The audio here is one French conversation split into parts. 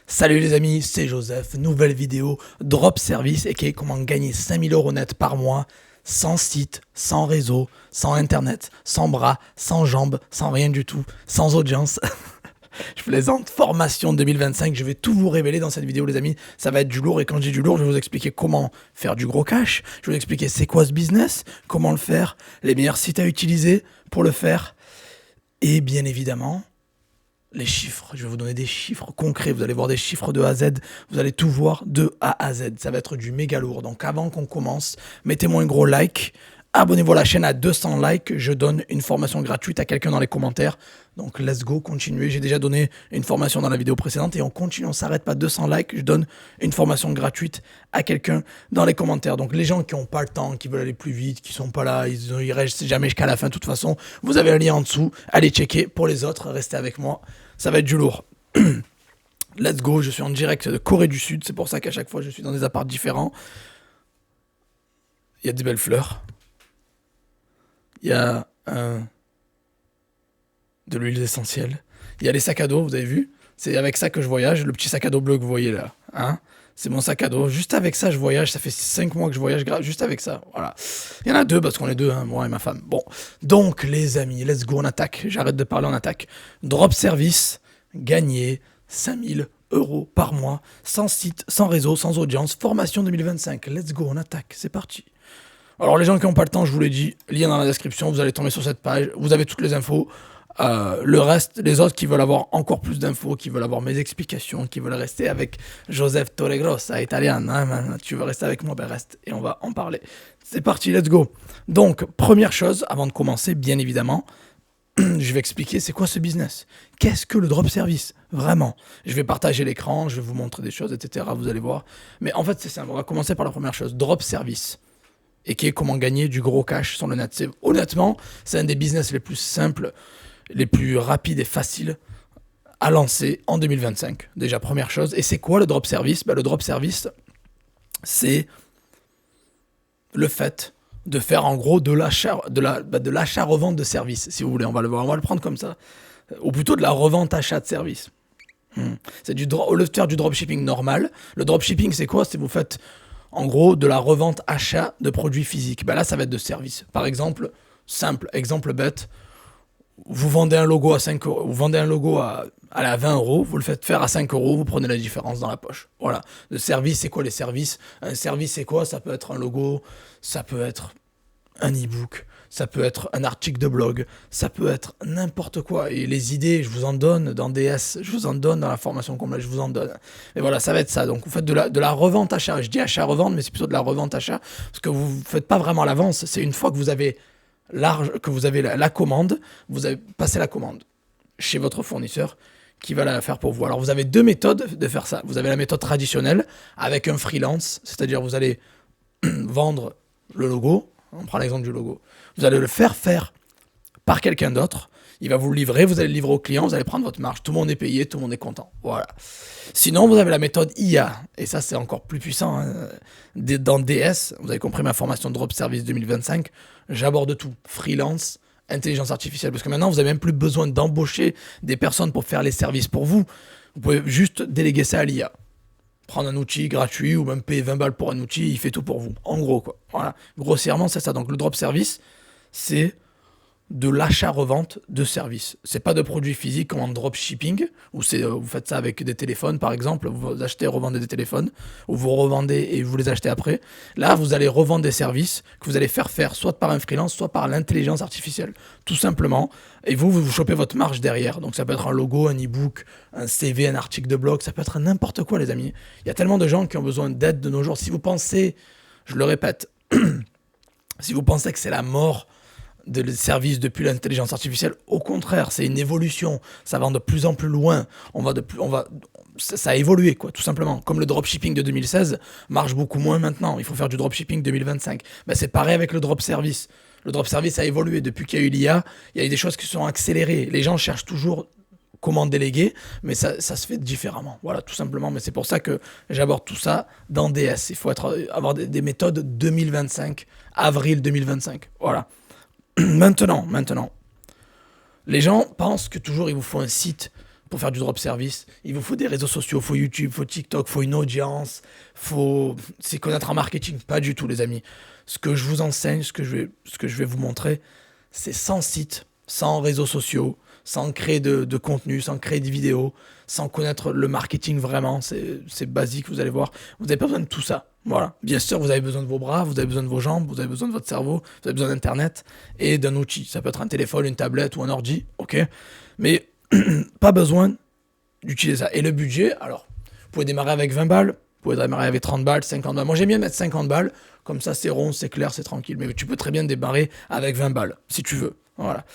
Salut les amis, c'est Joseph, nouvelle vidéo, drop service et qui est comment gagner 5000 € net par mois, sans site, sans réseau, sans internet, sans bras, sans jambes, sans rien du tout, sans audience. Je plaisante, formation 2025, je vais tout vous révéler dans cette vidéo les amis, ça va être du lourd et quand je dis du lourd, je vais vous expliquer comment faire du gros cash, je vais vous expliquer c'est quoi ce business, comment le faire, les meilleurs sites à utiliser pour le faire et bien évidemment les chiffres. Je vais vous donner des chiffres concrets. Vous allez voir des chiffres de A à Z. Vous allez tout voir de A à Z. Ça va être du méga lourd. Donc avant qu'on commence, mettez-moi un gros like. Abonnez-vous à la chaîne à 200 likes. Je donne une formation gratuite à quelqu'un dans les commentaires. Donc let's go, continuez. J'ai déjà donné une formation dans la vidéo précédente et on continue, on s'arrête pas. 200 likes, je donne une formation gratuite à quelqu'un dans les commentaires. Donc les gens qui n'ont pas le temps, qui veulent aller plus vite, qui sont pas là, ils restent jamais jusqu'à la fin de toute façon. Vous avez un lien en dessous. Allez checker. Pour les autres, restez avec moi. Ça va être du lourd. Let's go, je suis en direct de Corée du Sud. C'est pour ça qu'à chaque fois, je suis dans des apparts différents. Il y a des belles fleurs. Il y a de l'huile essentielle. Il y a les sacs à dos, vous avez vu? C'est avec ça que je voyage, le petit sac à dos bleu que vous voyez là. Hein, c'est mon sac à dos. Juste avec ça, je voyage. Ça fait 5 mois que je voyage juste avec ça. Voilà. Il y en a deux parce qu'on est deux, hein, moi et ma femme. Bon. Donc, les amis, let's go, on attaque. J'arrête de parler, on attaque. Drop service, gagner 5000 € par mois, sans site, sans réseau, sans audience. Formation 2025. Let's go, on attaque. C'est parti. Alors, les gens qui n'ont pas le temps, je vous l'ai dit, lien dans la description. Vous allez tomber sur cette page. Vous avez toutes les infos. Le reste, les autres qui veulent avoir encore plus d'infos, qui veulent avoir mes explications, qui veulent rester avec Joseph Torregrossa, italien, hein, tu veux rester avec moi, ben reste et on va en parler. C'est parti, let's go. Donc, première chose, avant de commencer, bien évidemment, je vais expliquer c'est quoi ce business. Qu'est-ce que le drop service? Vraiment. Je vais partager l'écran, je vais vous montrer des choses, etc. Vous allez voir. Mais en fait, c'est simple. On va commencer par la première chose. Drop service. Et qui est comment gagner du gros cash sur le net. Honnêtement, c'est un des business les plus simples, les plus rapides et faciles à lancer en 2025. Déjà, première chose. Et c'est quoi le drop service? Le drop service, c'est le fait de faire en gros de l'achat-revente de services, si vous voulez. On va le prendre comme ça. Ou plutôt de la revente-achat de services. C'est au lieu de faire du dropshipping normal. Le dropshipping, c'est quoi? C'est vous faites en gros de la revente-achat de produits physiques. Là, ça va être de services. Par exemple, simple, exemple bête, vous vendez un logo à 5 euros, vous vendez un logo à 20 €, vous le faites faire à 5 €, vous prenez la différence dans la poche. Voilà. Le service, c'est quoi les services? Un service, c'est quoi? Ça peut être un logo, ça peut être un e-book, ça peut être un article de blog, ça peut être n'importe quoi. Et les idées, je vous en donne dans DS, je vous en donne dans la formation complète, je vous en donne. Et voilà, ça va être ça. Donc vous faites de la revente-achat. Je dis achat-revente, mais c'est plutôt de la revente-achat, parce que vous ne faites pas vraiment l'avance. C'est une fois que vous avez la commande, vous avez passé la commande chez votre fournisseur qui va la faire pour vous. Alors vous avez deux méthodes de faire ça. Vous avez la méthode traditionnelle avec un freelance, c'est-à-dire vous allez vendre le logo, on prend l'exemple du logo, vous allez le faire par quelqu'un d'autre, il va vous le livrer, vous allez le livrer au client, vous allez prendre votre marge, tout le monde est payé, tout le monde est content. Voilà. Sinon, vous avez la méthode IA, et ça c'est encore plus puissant. Hein. Dans DS, vous avez compris ma formation de Drop Service 2025, j'aborde tout, freelance, intelligence artificielle, parce que maintenant vous n'avez même plus besoin d'embaucher des personnes pour faire les services pour vous. Vous pouvez juste déléguer ça à l'IA. Prendre un outil gratuit ou même payer 20 balles pour un outil, il fait tout pour vous. En gros, quoi. Voilà. Grossièrement, c'est ça. Donc le drop service, c'est de l'achat-revente de services. C'est pas de produits physiques comme en dropshipping, où vous faites ça avec des téléphones par exemple, vous achetez et revendez des téléphones, ou vous revendez et vous les achetez après. Là, vous allez revendre des services que vous allez faire soit par un freelance, soit par l'intelligence artificielle, tout simplement. Et vous chopez votre marge derrière. Donc ça peut être un logo, un e-book, un CV, un article de blog, ça peut être n'importe quoi les amis. Il y a tellement de gens qui ont besoin d'aide de nos jours. Si vous pensez, je le répète, si vous pensez que c'est la mort de services depuis l'intelligence artificielle, au contraire, c'est une évolution, ça va de plus en plus loin, ça a évolué quoi, tout simplement. Comme le dropshipping de 2016 marche beaucoup moins maintenant, il faut faire du dropshipping 2025. C'est pareil avec le drop service. Le drop service a évolué depuis qu'il y a eu l'IA, il y a eu des choses qui se sont accélérées. Les gens cherchent toujours comment déléguer, mais ça se fait différemment. Voilà, tout simplement. Mais c'est pour ça que j'aborde tout ça dans DS. Il faut avoir des méthodes 2025, avril 2025. Voilà. Maintenant, les gens pensent que toujours il vous faut un site pour faire du drop service, il vous faut des réseaux sociaux, faut YouTube, faut TikTok, faut une audience, faut s'y connaître en marketing. Pas du tout, les amis. Ce que je vous enseigne, ce que je vais vous montrer, c'est sans site, sans réseaux sociaux, sans créer de contenu, sans créer des vidéos, sans connaître le marketing vraiment. C'est basique, vous allez voir. Vous n'avez pas besoin de tout ça. Voilà. Bien sûr, vous avez besoin de vos bras, vous avez besoin de vos jambes, vous avez besoin de votre cerveau, vous avez besoin d'Internet et d'un outil. Ça peut être un téléphone, une tablette ou un ordi, ok. Mais pas besoin d'utiliser ça. Et le budget, alors, vous pouvez démarrer avec 20 balles, vous pouvez démarrer avec 30 balles, 50 balles. Moi, j'aime bien mettre 50 balles, comme ça, c'est rond, c'est clair, c'est tranquille. Mais tu peux très bien démarrer avec 20 balles, si tu veux. Voilà.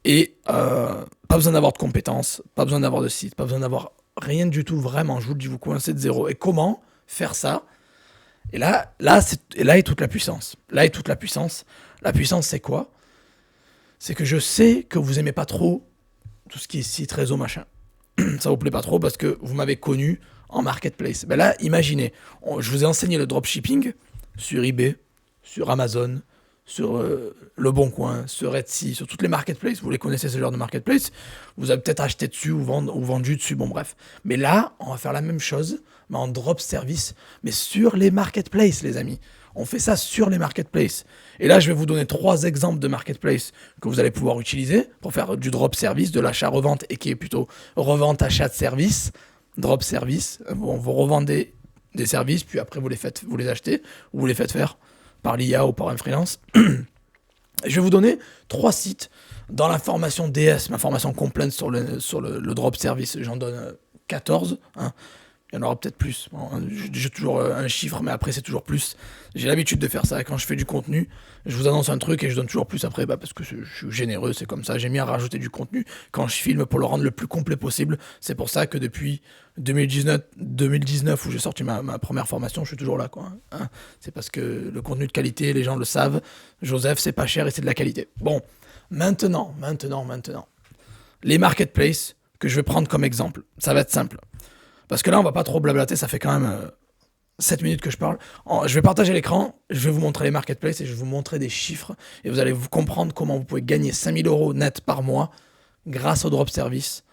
Et pas besoin d'avoir de compétences, pas besoin d'avoir de site, pas besoin d'avoir rien du tout, vraiment. Je vous le dis, vous commencez de zéro. Et comment faire ça? Et là est toute la puissance. Là est toute la puissance. La puissance, c'est quoi? C'est que je sais que vous aimez pas trop tout ce qui est site, réseau, machin. Ça vous plaît pas trop parce que vous m'avez connu en marketplace. Ben là, imaginez, je vous ai enseigné le dropshipping sur eBay, sur Amazon, sur Le Bon Coin, sur Etsy, sur toutes les marketplaces. Vous les connaissez, ce genre de marketplace. Vous avez peut-être acheté dessus ou vendu dessus, bon bref. Mais là, on va faire la même chose, mais en drop service, mais sur les marketplaces, les amis. On fait ça sur les marketplaces. Et là, je vais vous donner 3 exemples de marketplaces que vous allez pouvoir utiliser pour faire du drop service, de l'achat-revente, et qui est plutôt revente-achat de service. Drop service, vous revendez des services, puis après vous les achetez, ou vous les faites faire par l'IA ou par un freelance. Je vais vous donner 3 sites dans la formation DS, ma formation complète sur le drop service. J'en donne 14. Hein. Il y en aura peut-être plus. Bon, j'ai toujours un chiffre, mais après, c'est toujours plus. J'ai l'habitude de faire ça. Quand je fais du contenu, je vous annonce un truc et je donne toujours plus après, parce que je suis généreux, c'est comme ça. J'aime bien rajouter du contenu quand je filme pour le rendre le plus complet possible. C'est pour ça que depuis 2019 où j'ai sorti ma première formation, je suis toujours là, quoi. Hein. C'est parce que le contenu de qualité, les gens le savent. Joseph, c'est pas cher et c'est de la qualité. Bon, maintenant. Les marketplaces que je vais prendre comme exemple, ça va être simple. Parce que là, on va pas trop blablater, ça fait quand même 7 minutes que je parle. Je vais partager l'écran, je vais vous montrer les marketplaces et je vais vous montrer des chiffres. Et vous allez vous comprendre comment vous pouvez gagner 5000 € net par mois grâce au drop service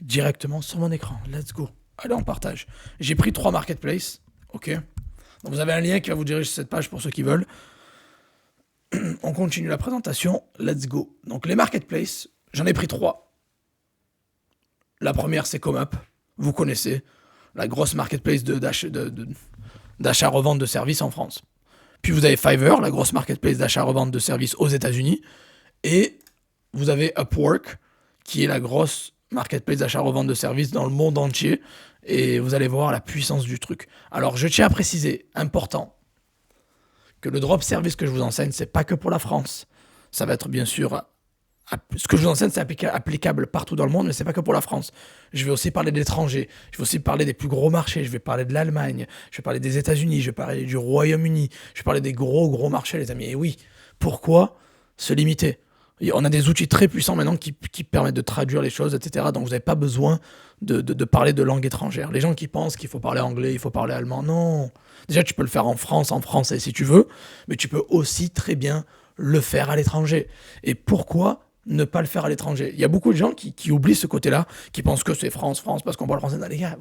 directement sur mon écran. Let's go. Allez, on partage. J'ai pris 3 marketplaces, ok. Donc vous avez un lien qui va vous diriger sur cette page pour ceux qui veulent. On continue la présentation, let's go. Donc les marketplaces, j'en ai pris 3. La première, c'est ComeUp. Vous connaissez la grosse marketplace d'achat-revente de services en France. Puis vous avez Fiverr, la grosse marketplace d'achat-revente de services aux États-Unis. Et vous avez Upwork, qui est la grosse marketplace d'achat-revente de services dans le monde entier. Et vous allez voir la puissance du truc. Alors, je tiens à préciser, important, que le drop service que je vous enseigne, c'est pas que pour la France. Ça va être bien sûr... Ce que je vous enseigne, c'est applicable partout dans le monde, mais c'est pas que pour la France. Je vais aussi parler de l'étranger, je vais aussi parler des plus gros marchés, je vais parler de l'Allemagne, je vais parler des États-Unis, je vais parler du Royaume-Uni, je vais parler des gros marchés, les amis. Et oui, pourquoi se limiter? On a des outils très puissants maintenant qui permettent de traduire les choses, etc. Donc vous n'avez pas besoin de parler de langue étrangère. Les gens qui pensent qu'il faut parler anglais, il faut parler allemand, non. Déjà, tu peux le faire en français si tu veux, mais tu peux aussi très bien le faire à l'étranger. Et pourquoi ne pas le faire à l'étranger? Il y a beaucoup de gens qui oublient ce côté-là, qui pensent que c'est France, parce qu'on parle français. Non, les gars,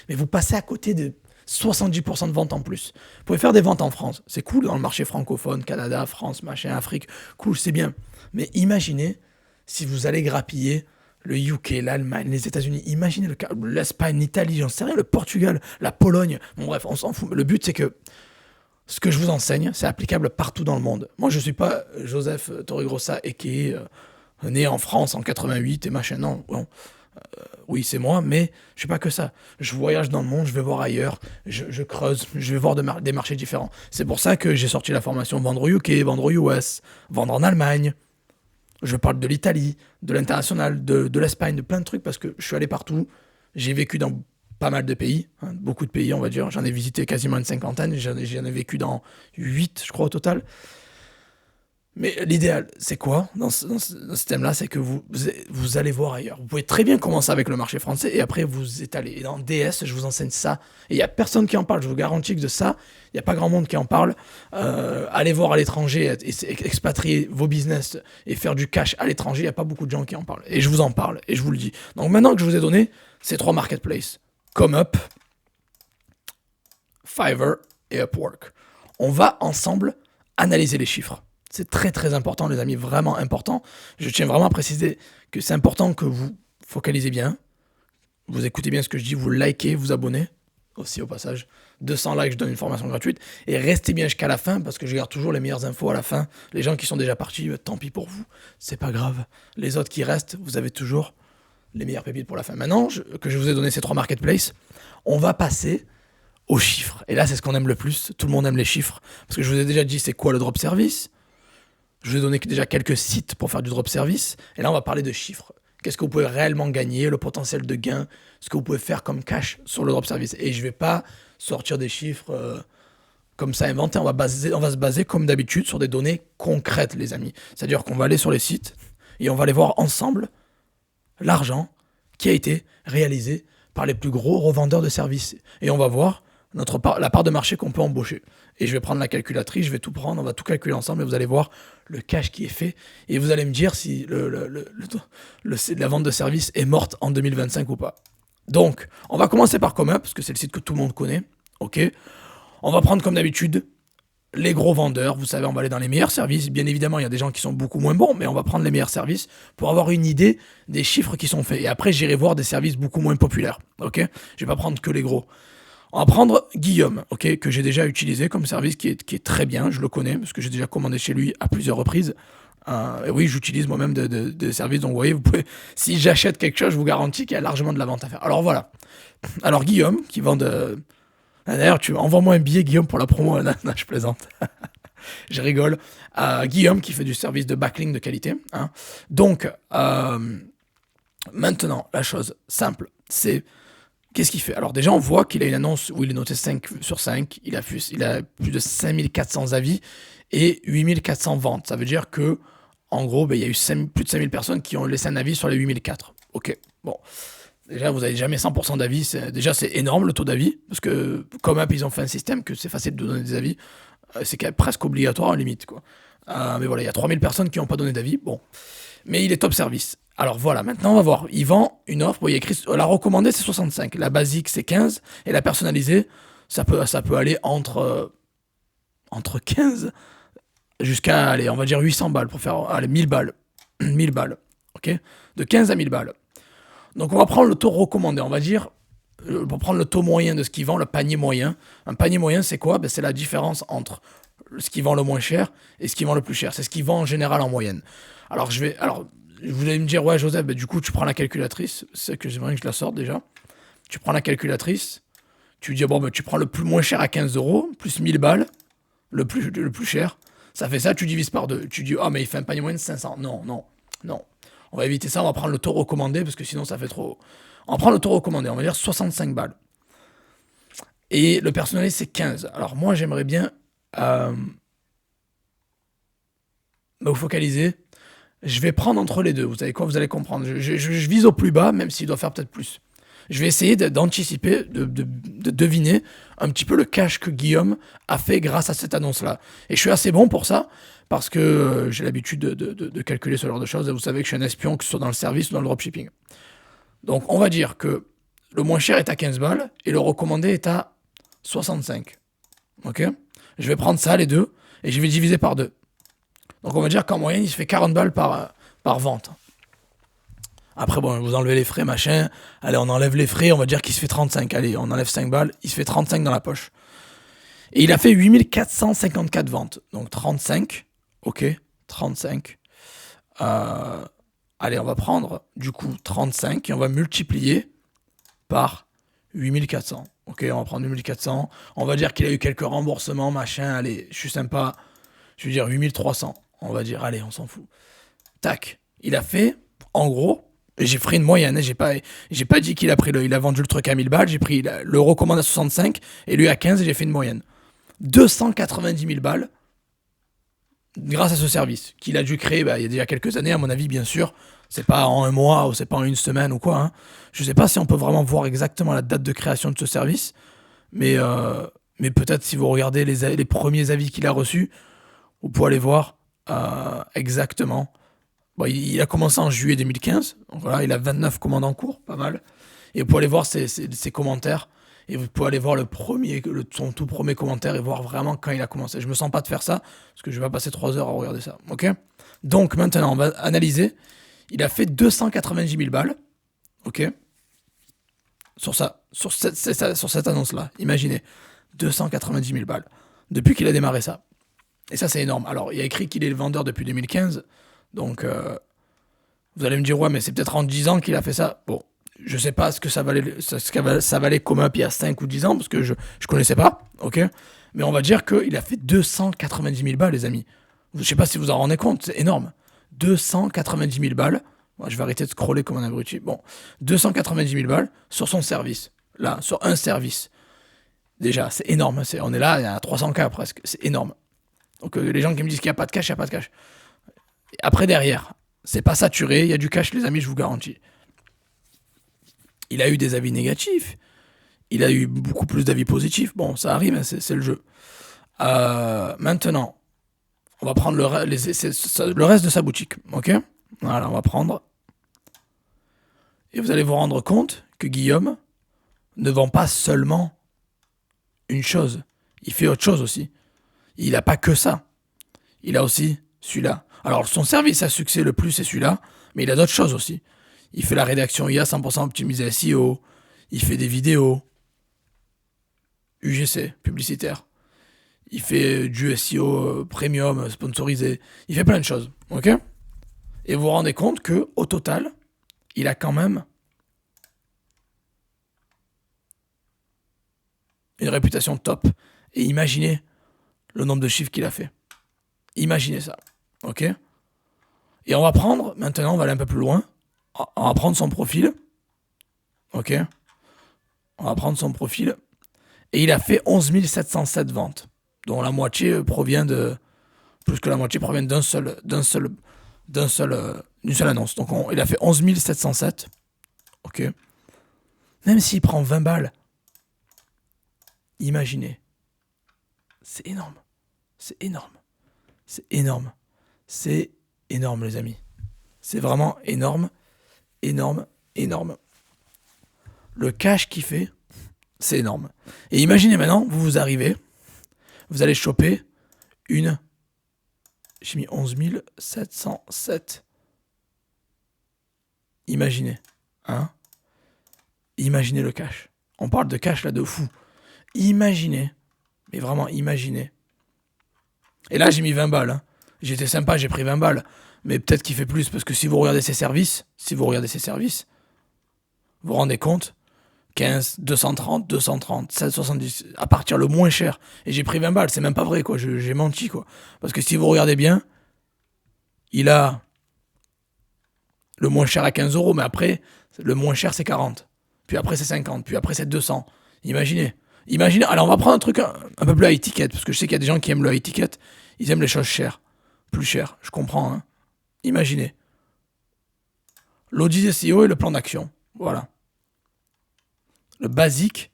mais vous passez à côté de 70% de ventes en plus. Vous pouvez faire des ventes en France. C'est cool dans le marché francophone, Canada, France, machin, Afrique. Cool, c'est bien. Mais imaginez si vous allez grappiller le UK, l'Allemagne, les États-Unis. Imaginez l'Espagne, l'Italie, j'en sais rien, le Portugal, la Pologne. Bon, bref, on s'en fout. Le but, c'est que ce que je vous enseigne, c'est applicable partout dans le monde. Moi, je ne suis pas Joseph Torregrossa et qui est né en France en 88 et machin. Non, oui, c'est moi, mais je ne suis pas que ça. Je voyage dans le monde, je vais voir ailleurs, je creuse, je vais voir des marchés différents. C'est pour ça que j'ai sorti la formation Vendre au UK, Vendre aux US, Vendre en Allemagne. Je parle de l'Italie, de l'international, de l'Espagne, de plein de trucs parce que je suis allé partout. J'ai vécu dans pas mal de pays, hein, beaucoup de pays, on va dire. J'en ai visité quasiment une cinquantaine, j'en ai vécu dans 8, je crois, au total. Mais l'idéal, c'est quoi dans ce système-là? C'est que vous allez voir ailleurs. Vous pouvez très bien commencer avec le marché français et après vous étaler. Et dans DS, je vous enseigne ça. Et il n'y a personne qui en parle. Je vous garantis que de ça, il n'y a pas grand monde qui en parle. Allez voir à l'étranger, expatrier vos business et faire du cash à l'étranger. Il n'y a pas beaucoup de gens qui en parlent. Et je vous en parle et je vous le dis. Donc maintenant que je vous ai donné ces 3 marketplaces, ComeUp, Fiverr et Upwork, on va ensemble analyser les chiffres. C'est très très important les amis, vraiment important. Je tiens vraiment à préciser que c'est important que vous focalisez bien, vous écoutez bien ce que je dis, vous likez, vous abonnez aussi au passage. 200 likes, je donne une formation gratuite. Et restez bien jusqu'à la fin parce que je garde toujours les meilleures infos à la fin. Les gens qui sont déjà partis, tant pis pour vous, c'est pas grave. Les autres qui restent, vous avez toujours les meilleures pépites pour la fin. Maintenant que je vous ai donné ces 3 marketplaces, on va passer aux chiffres. Et là, c'est ce qu'on aime le plus. Tout le monde aime les chiffres. Parce que je vous ai déjà dit, c'est quoi le drop service? Je vous ai donné déjà quelques sites pour faire du drop service. Et là, on va parler de chiffres. Qu'est-ce que vous pouvez réellement gagner, le potentiel de gain, ce que vous pouvez faire comme cash sur le drop service. Et je ne vais pas sortir des chiffres comme ça inventés. On va se baser comme d'habitude sur des données concrètes, les amis. C'est-à-dire qu'on va aller sur les sites et on va aller voir ensemble l'argent qui a été réalisé par les plus gros revendeurs de services. Et on va voir la part de marché qu'on peut embaucher. Et je vais prendre la calculatrice, je vais tout prendre, on va tout calculer ensemble et vous allez voir le cash qui est fait. Et vous allez me dire si la vente de services est morte en 2025 ou pas. Donc, on va commencer par ComeUp, parce que c'est le site que tout le monde connaît. Ok. On va prendre comme d'habitude les gros vendeurs. Vous savez, on va aller dans les meilleurs services. Bien évidemment, il y a des gens qui sont beaucoup moins bons, mais on va prendre les meilleurs services pour avoir une idée des chiffres qui sont faits. Et après, j'irai voir des services beaucoup moins populaires. Ok. Je vais pas prendre que les gros. On va prendre Guillaume, ok, que j'ai déjà utilisé comme service, qui est très bien, je le connais, parce que j'ai déjà commandé chez lui à plusieurs reprises. Et oui, j'utilise moi-même des services, donc vous voyez, si j'achète quelque chose, je vous garantis qu'il y a largement de la vente à faire. Alors voilà. Alors Guillaume, qui vend de... D'ailleurs, envoie-moi un billet, Guillaume, pour la promo. Non, je plaisante. Je rigole. Guillaume, qui fait du service de backlink de qualité. Hein. Donc, maintenant, la chose simple, c'est... Qu'est-ce qu'il fait? Alors déjà, on voit qu'il a une annonce où il est noté 5 sur 5. Il a plus de 5400 avis et 8400 ventes. Ça veut dire que, en gros, il y a eu plus de 5000 personnes qui ont laissé un avis sur les 8004. Ok, bon. Déjà, vous n'avez jamais 100% d'avis. Déjà, c'est énorme le taux d'avis. Parce que, comme App, ils ont fait un système que c'est facile de donner des avis. C'est presque obligatoire en limite, quoi. Mais voilà, il y a 3000 personnes qui n'ont pas donné d'avis. Bon. Mais il est top service. Alors voilà, maintenant on va voir. Il vend une offre, il y a écrit, la recommandée c'est 65, la basique c'est 15, et la personnalisée, ça peut aller entre 15 jusqu'à, allez, on va dire 800 balles pour faire, allez, 1000 balles. 1000 balles, ok? De 15 à 1000 balles. Donc on va prendre le taux recommandé, on va dire, pour prendre le taux moyen de ce qu'il vend, le panier moyen. Un panier moyen c'est quoi? C'est la différence entre ce qui vend le moins cher et ce qui vend le plus cher. C'est ce qui vend en général en moyenne. Alors vous allez me dire, ouais, Joseph, du coup, tu prends la calculatrice. C'est que j'aimerais que je la sorte déjà. Tu prends la calculatrice. Tu dis, bon, tu prends le plus moins cher à 15 euros, plus 1000 balles, le plus cher. Ça fait ça, tu divises par 2. Tu dis, mais il fait un panier moyen de 500. Non. On va éviter ça, on va prendre le taux recommandé, parce que sinon, ça fait trop. On prend le taux recommandé, on va dire 65 balles. Et le personnalisé, c'est 15. Alors, moi, j'aimerais bien vous focaliser. Je vais prendre entre les deux. Vous savez quoi? Vous allez comprendre. Je vise au plus bas, même s'il doit faire peut-être plus. Je vais essayer d'anticiper, de deviner un petit peu le cash que Guillaume a fait grâce à cette annonce-là. Et je suis assez bon pour ça, parce que j'ai l'habitude de calculer ce genre de choses. Et vous savez que je suis un espion, que ce soit dans le service ou dans le dropshipping. Donc, on va dire que le moins cher est à 15 balles et le recommandé est à 65. Ok? Je vais prendre ça, les deux, et je vais diviser par 2. Donc on va dire qu'en moyenne, il se fait 40 balles par vente. Après, bon, vous enlevez les frais, machin. Allez, on enlève les frais, on va dire qu'il se fait 35. Allez, on enlève 5 balles, il se fait 35 dans la poche. Et il a fait 8454 ventes. Donc 35, ok, 35. Allez, on va prendre du coup 35 et on va multiplier par 8400. Ok, on va prendre 8400. On va dire qu'il a eu quelques remboursements, machin. Allez, je suis sympa. Je veux dire 8300. On va dire, allez, on s'en fout. Tac. Il a fait, en gros, j'ai pris une moyenne. J'ai pas dit qu'il a pris il a vendu le truc à 1000 balles. J'ai pris le recommandé à 65 et lui à 15 et j'ai fait une moyenne. 290 000 balles grâce à ce service qu'il a dû créer il y a déjà quelques années, à mon avis, bien sûr. C'est pas en un mois ou c'est pas en une semaine ou quoi. Hein. Je sais pas si on peut vraiment voir exactement la date de création de ce service, mais, mais peut-être si vous regardez les premiers avis qu'il a reçus, vous pouvez aller voir exactement. Bon, il a commencé en juillet 2015, donc voilà, il a 29 commandes en cours, pas mal. Et vous pouvez aller voir ses commentaires. Et vous pouvez aller voir son tout premier commentaire et voir vraiment quand il a commencé. Je me sens pas de faire ça, parce que je vais pas passer 3 heures à regarder ça. Ok. Donc maintenant, on va analyser. Il a fait 290 000 balles. Ok. Sur cette annonce-là. Imaginez. 290 000 balles. Depuis qu'il a démarré ça. Et ça, c'est énorme. Alors, il y a écrit qu'il est le vendeur depuis 2015. Donc, vous allez me dire, ouais, mais c'est peut-être en 10 ans qu'il a fait ça. Bon, je sais pas ce que ça valait comme up il y a 5 ou 10 ans, parce que je connaissais pas, ok. Mais on va dire qu'il a fait 290 000 balles, les amis. Je sais pas si vous en rendez compte, c'est énorme. 290 000 balles. Moi, je vais arrêter de scroller comme un abruti. Bon, 290 000 balles sur son service. Là, sur un service. Déjà, c'est énorme. On est là, il y a 300K presque. C'est énorme. Donc, les gens qui me disent qu'il n'y a pas de cash, il n'y a pas de cash. Et après, derrière, c'est pas saturé, il y a du cash, les amis, je vous garantis. Il a eu des avis négatifs. Il a eu beaucoup plus d'avis positifs. Bon, ça arrive, hein, c'est le jeu. Maintenant, on va prendre le reste de sa boutique. Ok. Voilà, on va prendre. Et vous allez vous rendre compte que Guillaume ne vend pas seulement une chose. Il fait autre chose aussi. Il n'a pas que ça. Il a aussi celui-là. Alors, son service à succès le plus, c'est celui-là. Mais il a d'autres choses aussi. Il fait la rédaction IA 100% optimisée SEO. Il fait des vidéos. UGC, publicitaire. Il fait du SEO premium, sponsorisé. Il fait plein de choses. Ok. Et vous vous rendez compte que au total, il a quand même une réputation top. Et imaginez le nombre de chiffres qu'il a fait. Imaginez ça. Ok. Et on va prendre, maintenant, on va aller un peu plus loin. On va prendre son profil. Ok. On va prendre son profil. Et il a fait 11 707 ventes, dont la moitié provient de... Plus que la moitié provient d'une seule annonce. Donc il a fait 11 707. Ok. Même s'il prend 20 balles, imaginez. C'est énorme. C'est énorme. C'est énorme. C'est énorme, les amis. C'est vraiment énorme. Énorme. Énorme. Le cash qu'il fait, c'est énorme. Et imaginez maintenant, vous arrivez, vous allez choper une... J'ai mis 11 707. Imaginez. Hein? Imaginez le cash. On parle de cash là de fou. Imaginez. Mais vraiment, imaginez. Et là, j'ai mis 20 balles. Hein. J'étais sympa, j'ai pris 20 balles. Mais peut-être qu'il fait plus, parce que si vous regardez ses services, vous vous rendez compte, 15, 230, 770, à partir le moins cher. Et j'ai pris 20 balles, c'est même pas vrai, quoi. J'ai menti, quoi. Parce que si vous regardez bien, il a le moins cher à 15 euros, mais après, le moins cher, c'est 40. Puis après, c'est 50. Puis après, c'est 200. Imaginez. Alors, on va prendre un truc un peu plus high ticket, parce que je sais qu'il y a des gens qui aiment le high ticket. Ils aiment les choses chères. Plus chères. Je comprends, hein. Imaginez. L'audit SEO et le plan d'action. Voilà. Le basique,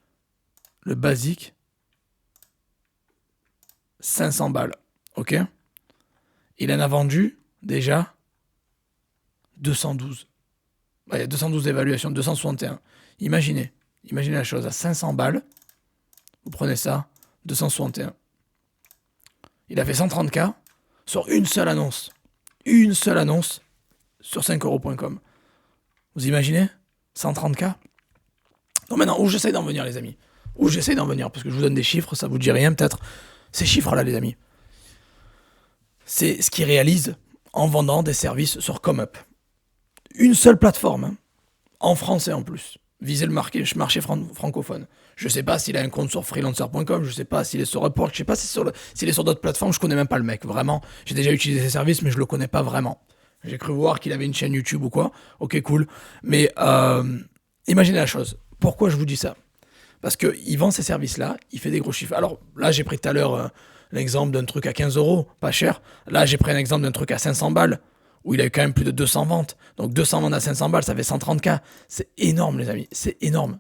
500 balles. Ok. Il en a vendu déjà 212. Il y a 212 évaluations, 261. Imaginez la chose, à 500 balles, vous prenez ça, 261. Il a fait 130K sur une seule annonce. Une seule annonce sur 5euros.com. Vous imaginez 130K. Donc maintenant, où j'essaie d'en venir, les amis. Parce que je vous donne des chiffres, ça vous dit rien peut-être. Ces chiffres-là, les amis, c'est ce qu'ils réalisent en vendant des services sur ComeUp. Une seule plateforme, hein, en français en plus. Viser le marché francophone. Je sais pas s'il a un compte sur freelancer.com, je sais pas s'il est sur Upwork, je sais pas s'il est sur d'autres plateformes, je connais même pas le mec, vraiment. J'ai déjà utilisé ses services, mais je le connais pas vraiment. J'ai cru voir qu'il avait une chaîne YouTube ou quoi. Ok, cool. Mais imaginez la chose. Pourquoi je vous dis ça? Parce qu'il vend ces services-là, il fait des gros chiffres. Alors là, j'ai pris tout à l'heure l'exemple d'un truc à 15 euros, pas cher. Là, j'ai pris un exemple d'un truc à 500 balles, où il a eu quand même plus de 200 ventes. Donc 200 ventes à 500 balles, ça fait 130K. C'est énorme, les amis. C'est énorme.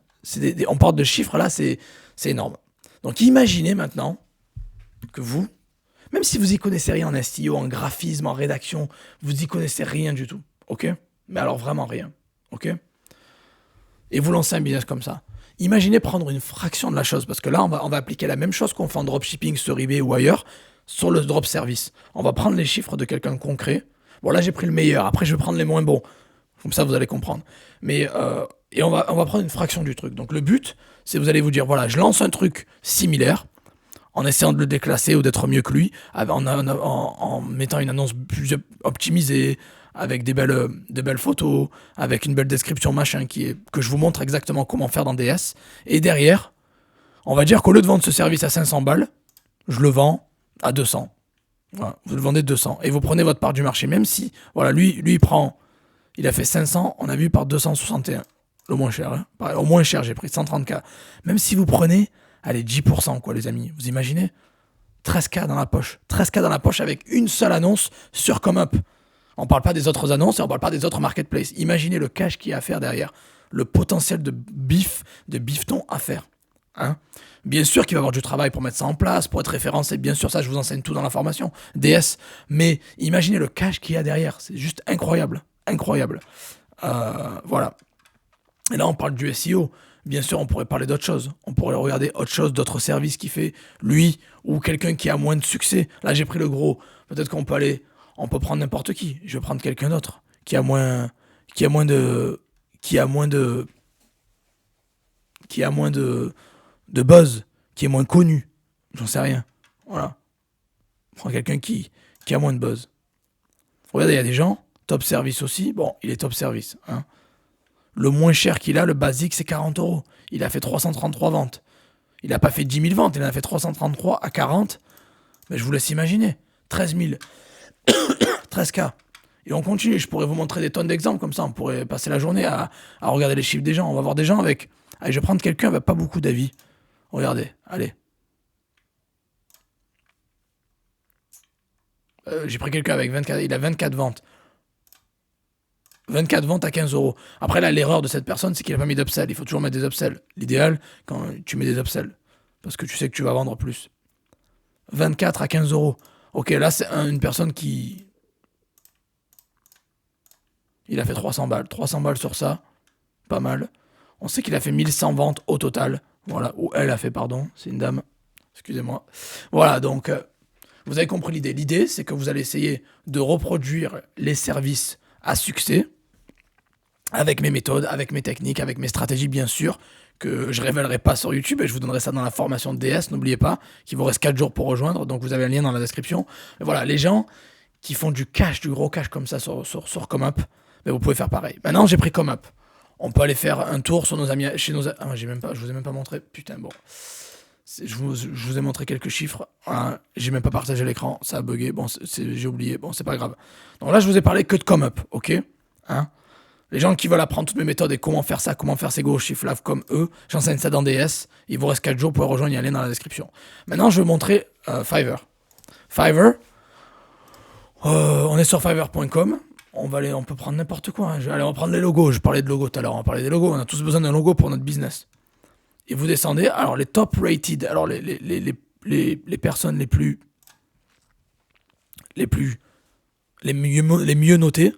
On parle de chiffres là, c'est énorme. Donc imaginez maintenant que vous, même si vous y connaissez rien en SEO, en graphisme, en rédaction, vous y connaissez rien du tout. Ok? Mais alors vraiment rien. Ok? Et vous lancez un business comme ça. Imaginez prendre une fraction de la chose, parce que là, on va appliquer la même chose qu'on fait en dropshipping sur eBay ou ailleurs, sur le drop service. On va prendre les chiffres de quelqu'un de concret. Bon, là, j'ai pris le meilleur. Après, je vais prendre les moins bons. Comme ça, vous allez comprendre. Mais, et on va prendre une fraction du truc. Donc, le but, c'est vous allez vous dire, voilà, je lance un truc similaire, en essayant de le déclasser ou d'être mieux que lui, en mettant une annonce plus optimisée, avec des belles photos, avec une belle description machin, que je vous montre exactement comment faire dans DS. Et derrière, on va dire qu'au lieu de vendre ce service à 500 balles, je le vends à 200. Voilà, vous le vendez 200. Et vous prenez votre part du marché, même si, voilà, lui il a fait 500, on a vu par 261. Le moins cher, hein. Au moins cher, j'ai pris 130K. Même si vous prenez, allez, 10%, quoi, les amis. Vous imaginez 13K dans la poche. 13K dans la poche avec une seule annonce sur ComeUp. On ne parle pas des autres annonces et on ne parle pas des autres marketplaces. Imaginez le cash qu'il y a à faire derrière. Le potentiel de bifton à faire. Hein, bien sûr qu'il va y avoir du travail pour mettre ça en place, pour être référencé. Bien sûr, ça, je vous enseigne tout dans la formation. DS. Mais imaginez le cash qu'il y a derrière. C'est juste incroyable. Incroyable. Voilà. Et là, on parle du SEO. Bien sûr, on pourrait parler d'autres choses. On pourrait regarder autre chose, d'autres services qu'il fait, lui, ou quelqu'un qui a moins de succès. Là, j'ai pris le gros. Peut-être qu'on peut prendre n'importe qui. Je vais prendre quelqu'un d'autre qui a moins de buzz, qui est moins connu. J'en sais rien. Voilà. Prends quelqu'un qui a moins de buzz. Regardez, il y a des gens, top service aussi. Bon, il est top service. Hein. Le moins cher qu'il a, le basique, c'est 40 euros. Il a fait 333 ventes. Il n'a pas fait 10 000 ventes, il en a fait 333 à 40. Mais je vous laisse imaginer. 13 000. 13K. Et on continue. Je pourrais vous montrer des tonnes d'exemples comme ça. On pourrait passer la journée à regarder les chiffres des gens. On va voir des gens avec... Allez, je vais prendre quelqu'un avec pas beaucoup d'avis. Regardez, allez. J'ai pris quelqu'un avec 24... Il a 24 ventes. 24 ventes à 15 euros. Après, là, l'erreur de cette personne, c'est qu'il n'a pas mis d'upsell. Il faut toujours mettre des upsells. L'idéal, quand tu mets des upsells. Parce que tu sais que tu vas vendre plus. 24 à 15 euros. Ok, là, c'est une personne qui... Il a fait 300 balles. 300 balles sur ça. Pas mal. On sait qu'il a fait 1100 ventes au total. Voilà. Ou elle a fait, pardon. C'est une dame. Excusez-moi. Voilà, donc, vous avez compris l'idée. L'idée, c'est que vous allez essayer de reproduire les services à succès avec mes méthodes, avec mes techniques, avec mes stratégies, bien sûr, que je révélerai pas sur YouTube et je vous donnerai ça dans la formation de DS, n'oubliez pas, qu'il vous reste 4 jours pour rejoindre, donc vous avez un lien dans la description. Mais voilà, les gens qui font du cash, du gros cash comme ça sur ComeUp, mais vous pouvez faire pareil. Maintenant, j'ai pris ComeUp. On peut aller faire un tour sur nos amis, chez nos... Ah, je vous ai même pas montré, putain, bon. Je vous ai montré quelques chiffres, hein, j'ai même pas partagé l'écran, ça a bugué, bon, j'ai oublié, bon, c'est pas grave. Donc là, je vous ai parlé que de ComeUp, ok, hein. Les gens qui veulent apprendre toutes mes méthodes et comment faire ça, comment faire ces gros chiffres là comme eux, j'enseigne ça dans DS. Il vous reste 4 jours pour rejoindre, il y a un lien dans la description. Maintenant, je vais vous montrer Fiverr. Fiverr, on est sur fiverr.com. On peut prendre n'importe quoi. Hein. Allez, on va prendre les logos. Je parlais de logos tout à l'heure. On va parler des logos. On a tous besoin d'un logo pour notre business. Et vous descendez. Alors, les top rated, alors les personnes les mieux notées.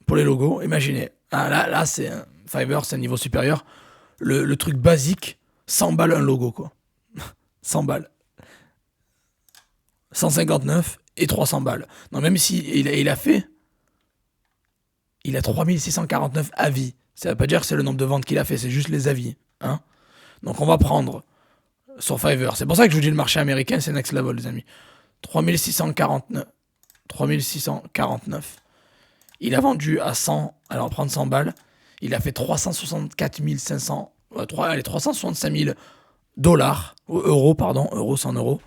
Pour les logos, imaginez. Ah, là c'est Fiverr, c'est un niveau supérieur. Le truc basique, 100 balles un logo, quoi. 100 balles. 159 et 300 balles. Non, même si il a 3649 avis. Ça veut pas dire que c'est le nombre de ventes qu'il a fait, c'est juste les avis. Hein. Donc on va prendre sur Fiverr. C'est pour ça que je vous dis le marché américain, c'est next level, les amis. 3649. Il a vendu à 100, alors prendre 100 balles, il a fait 364 500, 365 000 dollars, euros 100 euros,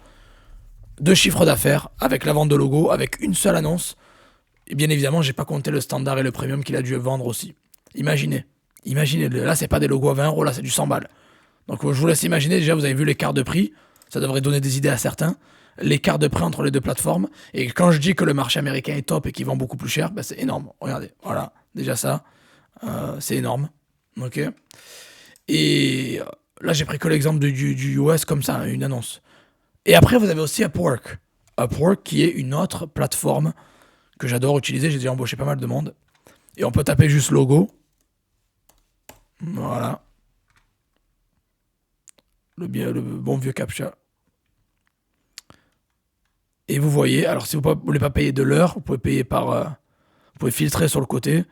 de chiffre d'affaires avec la vente de logo, avec une seule annonce. Et bien évidemment, j'ai pas compté le standard et le premium qu'il a dû vendre aussi. Imaginez, là c'est pas des logos à 20 euros, là c'est du 100 balles. Donc je vous laisse imaginer, déjà vous avez vu l'écart de prix, Ça devrait donner des idées à certains. L'écart de prix entre les deux plateformes. Et quand je dis que le marché américain est top et qu'il vend beaucoup plus cher, ben c'est énorme. Regardez, voilà, déjà ça, c'est énorme. Ok. Et là, j'ai pris que l'exemple du US comme ça, une annonce. Et après, vous avez aussi Upwork. Upwork qui est une autre plateforme que j'adore utiliser. J'ai déjà embauché pas mal de monde. Et on peut taper juste logo. Voilà. Le bon vieux CAPTCHA. Et vous voyez, alors si vous ne voulez pas payer de l'heure, vous pouvez payer par... vous pouvez filtrer sur le côté.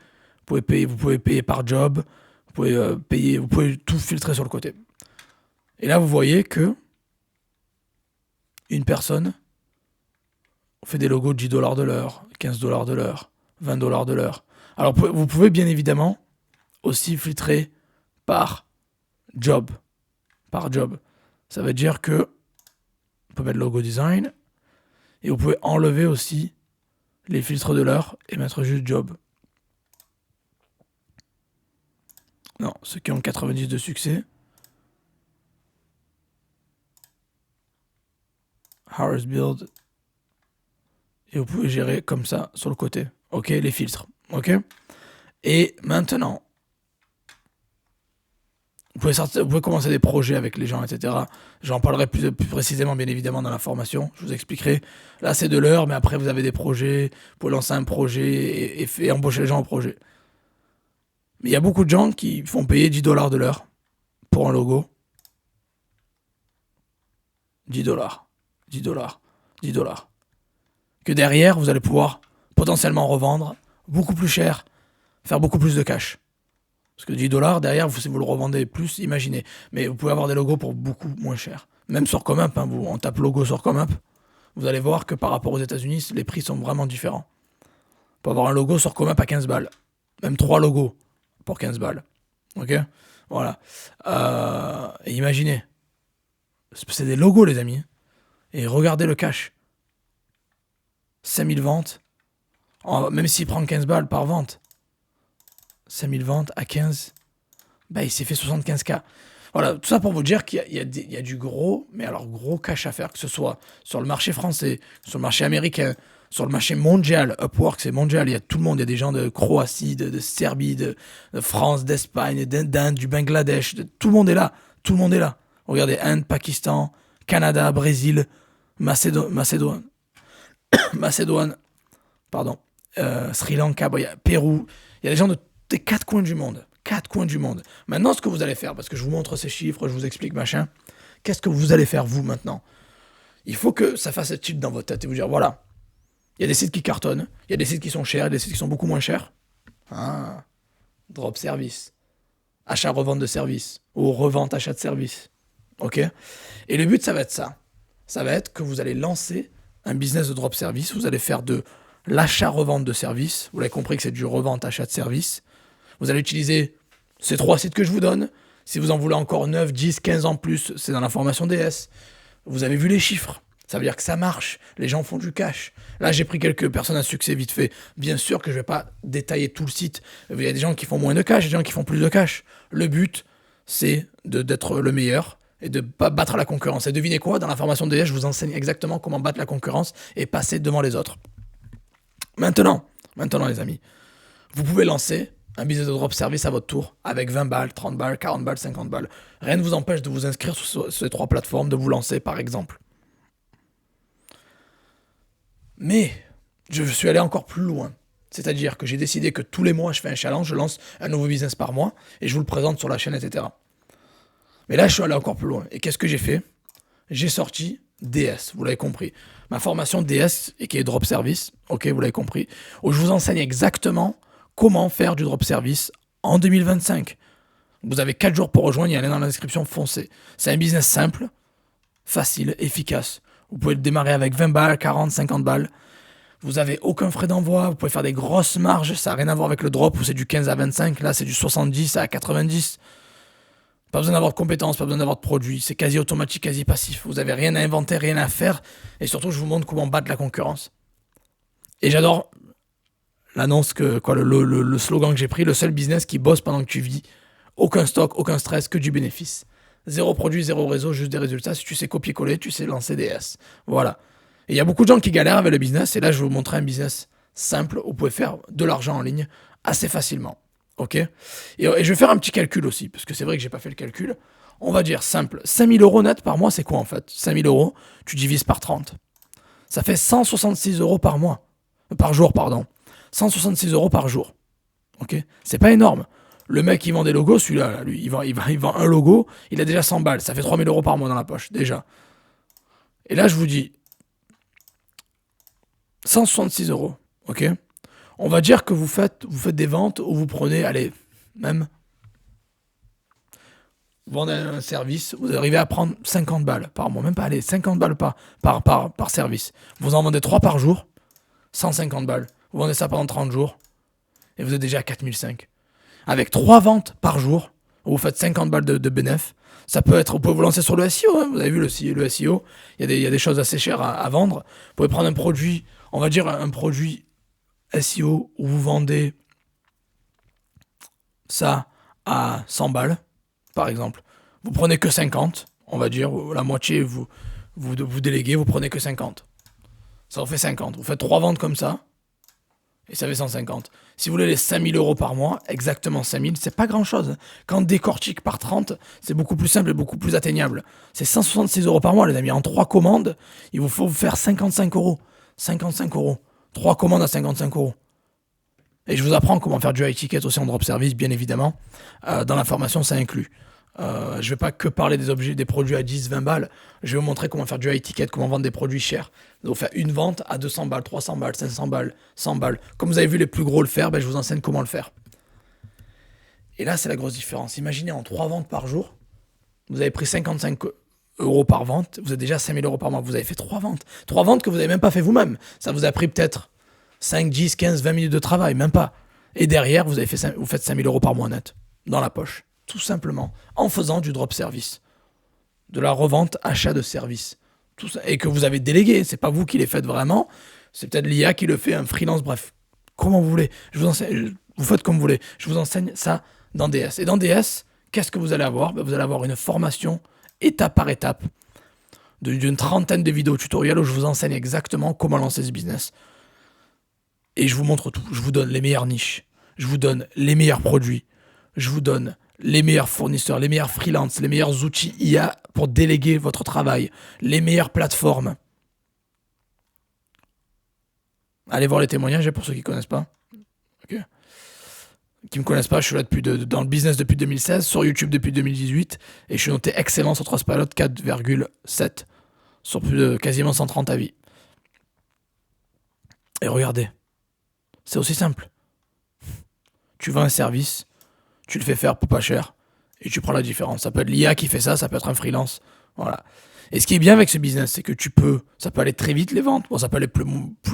Vous pouvez payer par job. Vous pouvez tout filtrer sur le côté. Et là, vous voyez que une personne fait des logos de 10 $ de l'heure, 15 $ de l'heure, 20 $ de l'heure. Alors, vous pouvez bien évidemment aussi filtrer par job. Par job. Ça veut dire que vous pouvez mettre logo design et vous pouvez enlever aussi les filtres de l'heure et mettre juste job. Non, ceux qui ont 90 de succès. Hours build. Et vous pouvez gérer comme ça sur le côté. Ok, les filtres. Ok. Et maintenant, vous pouvez commencer des projets avec les gens, etc. J'en parlerai plus précisément, bien évidemment, dans la formation. Je vous expliquerai. Là, c'est de l'heure, mais après, vous avez des projets. Vous pouvez lancer un projet et embaucher les gens au projet. Mais il y a beaucoup de gens qui font payer 10 $ de l'heure pour un logo. 10 $. 10 $. 10 $. Que derrière, vous allez pouvoir potentiellement revendre beaucoup plus cher, faire beaucoup plus de cash. Parce que 10 $, derrière, si vous le revendez plus, imaginez. Mais vous pouvez avoir des logos pour beaucoup moins cher. Même sur Comeup, on tape logo sur Comeup, vous allez voir que par rapport aux États-Unis, les prix sont vraiment différents. On peut avoir un logo sur Comeup à 15 balles. Même 3 logos pour 15 balles. Ok. Voilà. Et imaginez. C'est des logos, les amis. Et regardez le cash. 5000 ventes. Même s'il prend 15 balles par vente. 5000 ventes à 15. Bah, il s'est fait 75K. Voilà, tout ça pour vous dire qu'il y a du gros, mais alors gros cash à faire, que ce soit sur le marché français, sur le marché américain, sur le marché mondial. Upwork, c'est mondial, il y a tout le monde. Il y a des gens de Croatie, de Serbie, de France, d'Espagne, d'Inde, du Bangladesh. Tout le monde est là. Tout le monde est là. Regardez, Inde, Pakistan, Canada, Brésil, Macédoine, pardon, Sri Lanka, Pérou. Il y a des gens des 4 coins du monde. 4 coins du monde. Maintenant, ce que vous allez faire, parce que je vous montre ces chiffres, je vous explique machin, qu'est-ce que vous allez faire, vous, maintenant? Il faut que ça fasse tilt dans votre tête et vous dire, voilà, il y a des sites qui cartonnent, il y a des sites qui sont chers, il y a des sites qui sont beaucoup moins chers. Ah, drop service, achat-revente de service, ou revente-achat de service. Ok. Et le but, ça va être ça. Ça va être que vous allez lancer un business de drop service, vous allez faire de l'achat-revente de service, vous l'avez compris que c'est du revente-achat de service. Vous allez utiliser ces 3 sites que je vous donne. Si vous en voulez encore 9, 10, 15 en plus, c'est dans la formation DS. Vous avez vu les chiffres. Ça veut dire que ça marche. Les gens font du cash. Là, j'ai pris quelques personnes à succès vite fait. Bien sûr que je ne vais pas détailler tout le site. Il y a des gens qui font moins de cash, des gens qui font plus de cash. Le but, c'est d'être le meilleur et de ne pas battre la concurrence. Et devinez quoi? Dans la formation DS, je vous enseigne exactement comment battre la concurrence et passer devant les autres. Maintenant, les amis, vous pouvez lancer un business de drop service à votre tour, avec 20 balles, 30 balles, 40 balles, 50 balles. Rien ne vous empêche de vous inscrire sur ces 3 plateformes, de vous lancer par exemple. Mais je suis allé encore plus loin. C'est-à-dire que j'ai décidé que tous les mois, je fais un challenge, je lance un nouveau business par mois, et je vous le présente sur la chaîne, etc. Mais là, je suis allé encore plus loin. Et qu'est-ce que j'ai fait? J'ai sorti DS, vous l'avez compris. Ma formation DS, et qui est drop service, ok, vous l'avez compris, où je vous enseigne exactement comment faire du drop service en 2025. Vous avez 4 jours pour rejoindre, il y a un lien dans la description, foncez. C'est un business simple, facile, efficace. Vous pouvez le démarrer avec 20 balles, 40, 50 balles. Vous n'avez aucun frais d'envoi, vous pouvez faire des grosses marges, ça n'a rien à voir avec le drop où c'est du 15 à 25, là c'est du 70 à 90. Pas besoin d'avoir de compétences, pas besoin d'avoir de produits, c'est quasi automatique, quasi passif. Vous n'avez rien à inventer, rien à faire, et surtout je vous montre comment battre la concurrence. Et j'adore l'annonce, le slogan que j'ai pris, le seul business qui bosse pendant que tu vis, aucun stock, aucun stress, que du bénéfice. Zéro produit, zéro réseau, juste des résultats. Si tu sais copier-coller, tu sais lancer des S. Voilà. Et il y a beaucoup de gens qui galèrent avec le business. Et là, je vais vous montrer un business simple où vous pouvez faire de l'argent en ligne assez facilement. Ok. Et je vais faire un petit calcul aussi, parce que c'est vrai que j'ai pas fait le calcul. On va dire simple. 5000 euros net par mois, c'est quoi en fait? 5000 euros, tu divises par 30. Ça fait 166 euros par mois. Par jour, pardon. 166 euros par jour. Ok. C'est pas énorme. Le mec qui vend des logos, celui-là, là, lui, il vend un logo, il a déjà 100 balles. Ça fait 3000 euros par mois dans la poche, déjà. Et là, je vous dis, 166 euros, ok. On va dire que vous faites des ventes où vous prenez, allez, même, vous vendez un service, vous arrivez à prendre 50 balles par mois, même pas, allez, 50 balles par service. Vous en vendez 3 par jour, 150 balles. Vous vendez ça pendant 30 jours, et vous êtes déjà à 4005. Avec 3 ventes par jour, où vous faites 50 balles de bénéf, ça peut être, vous pouvez vous lancer sur le SEO, hein, vous avez vu le SEO, il y a des choses assez chères à vendre. Vous pouvez prendre un produit, on va dire un produit SEO où vous vendez ça à 100 balles, par exemple. Vous prenez que 50, on va dire, la moitié vous déléguez, vous prenez que 50. Ça vous fait 50. Vous faites 3 ventes comme ça, et ça fait 150. Si vous voulez les 5000 euros par mois, exactement 5000, c'est pas grand chose. Quand on décortique par 30, c'est beaucoup plus simple et beaucoup plus atteignable. C'est 166 euros par mois, les amis. En 3 commandes, il vous faut faire 55 euros. 55 euros. 3 commandes à 55 euros. Et je vous apprends comment faire du high ticket aussi en drop service, bien évidemment. Dans la formation, ça inclut. Je ne vais pas que parler des produits à 10, 20 balles. Je vais vous montrer comment faire du high ticket, comment vendre des produits chers. Donc faire une vente à 200 balles, 300 balles, 500 balles, 100 balles. Comme vous avez vu les plus gros le faire, je vous enseigne comment le faire. Et là, c'est la grosse différence. Imaginez en 3 ventes par jour, vous avez pris 55 euros par vente, vous êtes déjà à 5000 euros par mois. Vous avez fait 3 ventes. 3 ventes que vous n'avez même pas fait vous-même. Ça vous a pris peut-être 5, 10, 15, 20 minutes de travail, même pas. Et derrière, vous faites 5000 euros par mois net, dans la poche. Tout simplement, en faisant du drop service. De la revente, achat de service. Tout ça. Et que vous avez délégué, c'est pas vous qui les faites vraiment, c'est peut-être l'IA qui le fait, un freelance, bref. Comment vous voulez. Je vous enseigne, vous faites comme vous voulez. Je vous enseigne ça dans DS. Et dans DS, qu'est-ce que vous allez avoir? Vous allez avoir une formation, étape par étape, d'une trentaine de vidéos tutoriels où je vous enseigne exactement comment lancer ce business. Et je vous montre tout. Je vous donne les meilleures niches. Je vous donne les meilleurs produits. Je vous donne les meilleurs fournisseurs, les meilleurs freelances, les meilleurs outils IA pour déléguer votre travail, les meilleures plateformes. Allez voir les témoignages pour ceux qui ne connaissent pas. Okay. Qui ne me connaissent pas, je suis là dans le business depuis 2016, sur YouTube depuis 2018, et je suis noté excellent sur Trustpilot 4,7 sur plus de quasiment 130 avis. Et regardez, c'est aussi simple. Tu vends un service, tu le fais faire pour pas cher, et tu prends la différence. Ça peut être l'IA qui fait ça, ça peut être un freelance. Voilà. Et ce qui est bien avec ce business, c'est que ça peut aller très vite les ventes. Bon, ça peut aller plus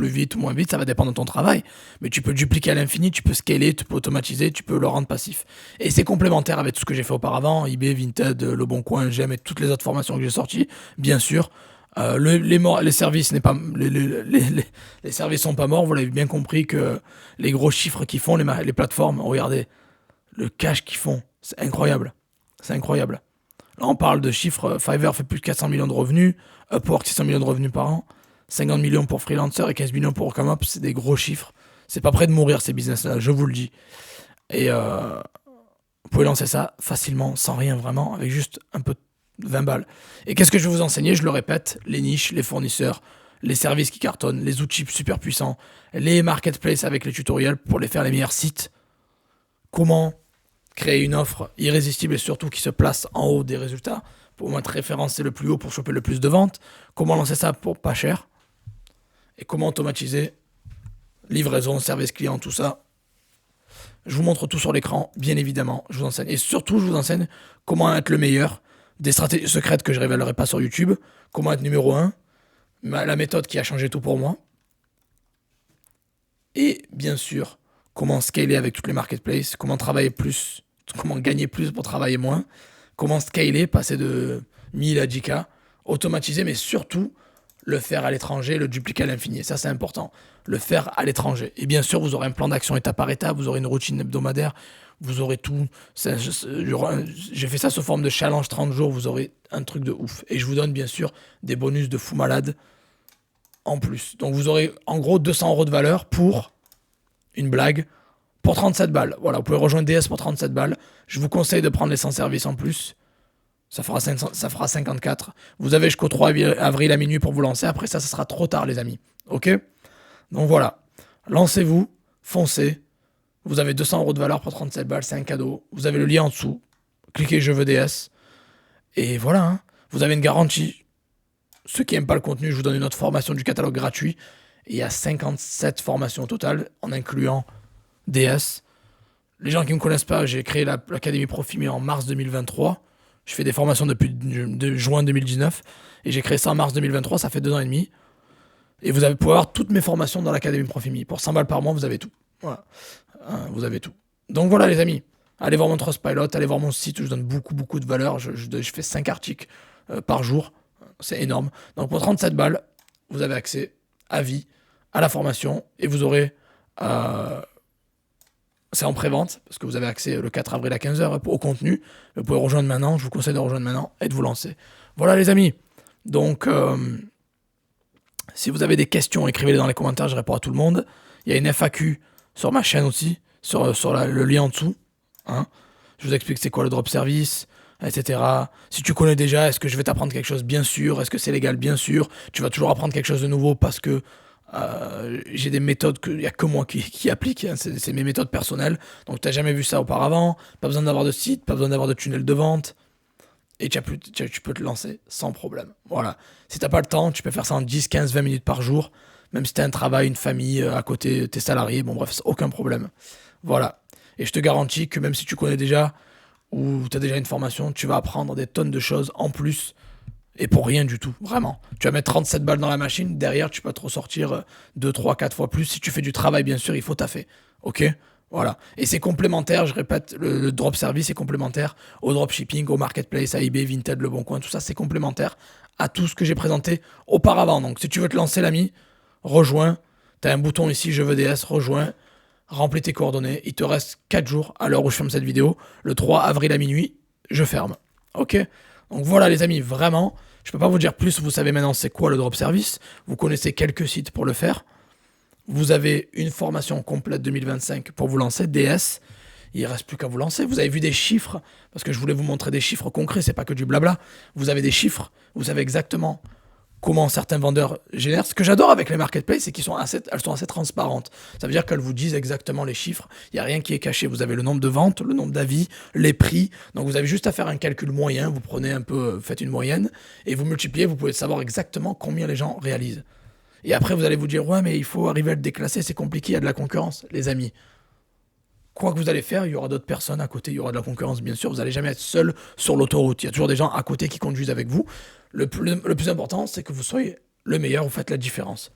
vite ou moins vite, ça va dépendre de ton travail. Mais tu peux dupliquer à l'infini, tu peux scaler, tu peux automatiser, tu peux le rendre passif. Et c'est complémentaire avec tout ce que j'ai fait auparavant, eBay, Vinted, Le Bon Coin, J'aime et toutes les autres formations que j'ai sorties, bien sûr. Les services les services sont pas morts. Vous l'avez bien compris que les gros chiffres qu'ils font, les plateformes, regardez le cash qu'ils font, c'est incroyable. C'est incroyable. Là, on parle de chiffres. Fiverr fait plus de 400 millions de revenus. Upwork, 600 millions de revenus par an. 50 millions pour freelancer et 15 millions pour Come Up. C'est des gros chiffres. C'est pas près de mourir, ces business-là, je vous le dis. Et vous pouvez lancer ça facilement, sans rien vraiment, avec juste un peu de 20 balles. Et qu'est-ce que je vais vous enseigner? Je le répète, les niches, les fournisseurs, les services qui cartonnent, les outils super puissants, les marketplaces avec les tutoriels pour les faire les meilleurs sites. Comment créer une offre irrésistible et surtout qui se place en haut des résultats pour être référencé le plus haut pour choper le plus de ventes. Comment lancer ça pour pas cher. Et comment automatiser livraison, service client, tout ça. Je vous montre tout sur l'écran, bien évidemment. Je vous enseigne. Et surtout, je vous enseigne comment être le meilleur. Des stratégies secrètes que je ne révélerai pas sur YouTube. Comment être numéro 1. La méthode qui a changé tout pour moi. Et bien sûr, comment scaler avec toutes les marketplaces, comment travailler plus, comment gagner plus pour travailler moins, comment scaler, passer de 1000 à 10K, automatiser, mais surtout le faire à l'étranger, le dupliquer à l'infini. Ça, c'est important. Le faire à l'étranger. Et bien sûr, vous aurez un plan d'action étape par étape, vous aurez une routine hebdomadaire, vous aurez tout. J'ai fait ça sous forme de challenge 30 jours, vous aurez un truc de ouf. Et je vous donne bien sûr des bonus de fou malade en plus. Donc vous aurez en gros 200 € de valeur pour une blague, pour 37 balles. Voilà, vous pouvez rejoindre DS pour 37 balles. Je vous conseille de prendre les sans service en plus. Ça fera 54. Vous avez jusqu'au 3 avril à minuit pour vous lancer. Après ça, ça sera trop tard, les amis. Ok? Donc voilà. Lancez-vous, foncez. Vous avez 200 € de valeur pour 37 balles, c'est un cadeau. Vous avez le lien en dessous. Cliquez je veux DS. Et voilà. Hein. Vous avez une garantie. Ceux qui n'aiment pas le contenu, je vous donne une autre formation du catalogue gratuit. Et il y a 57 formations au total, en incluant DS. Les gens qui ne me connaissent pas, j'ai créé l'Académie Profimi en mars 2023. Je fais des formations depuis juin 2019 et j'ai créé ça en mars 2023, ça fait 2 ans et demi. Et vous pouvez avoir toutes mes formations dans l'Académie Profimi. Pour 100 balles par mois, vous avez tout. Voilà. Vous avez tout. Donc voilà les amis, allez voir mon Trustpilot, allez voir mon site où je donne beaucoup de valeur. Je fais 5 articles par jour, c'est énorme. Donc pour 37 balles, vous avez accès à vie à la formation et vous aurez... c'est en pré-vente, parce que vous avez accès le 4 avril à 15h au contenu. Vous pouvez rejoindre maintenant, je vous conseille de rejoindre maintenant et de vous lancer. Voilà les amis. Donc, si vous avez des questions, écrivez-les dans les commentaires, je réponds à tout le monde. Il y a une FAQ sur ma chaîne aussi, sur le lien en dessous. Hein. Je vous explique c'est quoi le drop service, etc. Si tu connais déjà, est-ce que je vais t'apprendre quelque chose? Bien sûr. Est-ce que c'est légal? Bien sûr. Tu vas toujours apprendre quelque chose de nouveau parce que j'ai des méthodes qu'il n'y a que moi qui applique, hein. C'est mes méthodes personnelles. Donc tu n'as jamais vu ça auparavant, pas besoin d'avoir de site, pas besoin d'avoir de tunnel de vente. Et tu peux te lancer sans problème. Voilà. Si tu n'as pas le temps, tu peux faire ça en 10, 15, 20 minutes par jour. Même si tu as un travail, une famille à côté, tes salariés, bon bref, aucun problème. Voilà. Et je te garantis que même si tu connais déjà ou tu as déjà une formation, tu vas apprendre des tonnes de choses en plus. Et pour rien du tout, vraiment. Tu vas mettre 37 balles dans la machine, derrière tu peux te ressortir 2, 3, 4 fois plus. Si tu fais du travail, bien sûr, il faut taffer. Ok? Voilà. Et c'est complémentaire, je répète, le drop service est complémentaire au dropshipping, au marketplace, à eBay, Vinted, Le Bon Coin, tout ça c'est complémentaire à tout ce que j'ai présenté auparavant. Donc si tu veux te lancer l'ami, rejoins. Tu as un bouton ici, je veux DS, rejoins. Remplis tes coordonnées. Il te reste 4 jours à l'heure où je filme cette vidéo. Le 3 avril à minuit, je ferme. Ok? Donc voilà les amis, vraiment, je ne peux pas vous dire plus, vous savez maintenant c'est quoi le drop service, vous connaissez quelques sites pour le faire, vous avez une formation complète 2025 pour vous lancer, DS, il ne reste plus qu'à vous lancer, vous avez vu des chiffres, parce que je voulais vous montrer des chiffres concrets, c'est pas que du blabla, vous avez des chiffres, vous savez exactement comment certains vendeurs génèrent. Ce que j'adore avec les marketplaces, c'est qu'elles sont assez transparentes. Ça veut dire qu'elles vous disent exactement les chiffres. Il n'y a rien qui est caché. Vous avez le nombre de ventes, le nombre d'avis, les prix. Donc vous avez juste à faire un calcul moyen. Vous prenez un peu, faites une moyenne et vous multipliez. Vous pouvez savoir exactement combien les gens réalisent. Et après, vous allez vous dire, ouais, mais il faut arriver à le déclasser. C'est compliqué, il y a de la concurrence. Les amis, quoi que vous allez faire, il y aura d'autres personnes à côté, il y aura de la concurrence, bien sûr. Vous n'allez jamais être seul sur l'autoroute. Il y a toujours des gens à côté qui conduisent avec vous. Le plus important, c'est que vous soyez le meilleur, vous faites la différence.